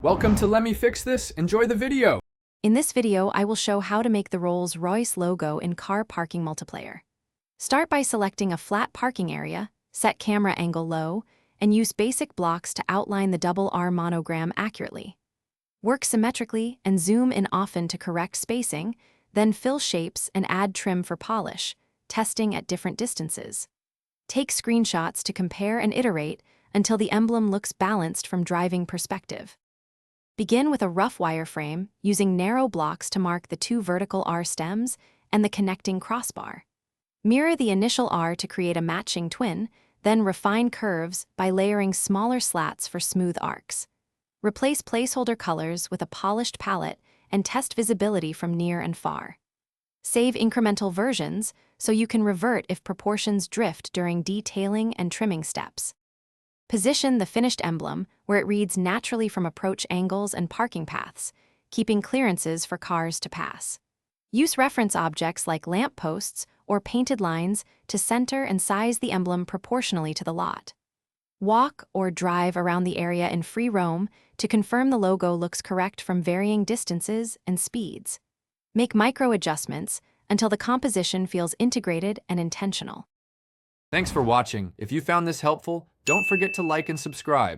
Welcome to Let Me Fix This. Enjoy the video. In this video, I will show how to make the Rolls Royce logo in Car Parking Multiplayer. Start by selecting a flat parking area, set camera angle low, and use basic blocks to outline the double R monogram accurately. Work symmetrically and zoom in often to correct spacing, then fill shapes and add trim for polish, testing at different distances. Take screenshots to compare and iterate until the emblem looks balanced from driving perspective. Begin with a rough wireframe using narrow blocks to mark the two vertical R stems and the connecting crossbar. Mirror the initial R to create a matching twin, then refine curves by layering smaller slats for smooth arcs. Replace placeholder colors with a polished palette and test visibility from near and far. Save incremental versions so you can revert if proportions drift during detailing and trimming steps. Position the finished emblem where it reads naturally from approach angles and parking paths, keeping clearances for cars to pass. Use reference objects like lamp posts or painted lines to center and size the emblem proportionally to the lot. Walk or drive around the area in free roam to confirm the logo looks correct from varying distances and speeds. Make micro adjustments until the composition feels integrated and intentional. Thanks for watching. If you found this helpful, don't forget to like and subscribe.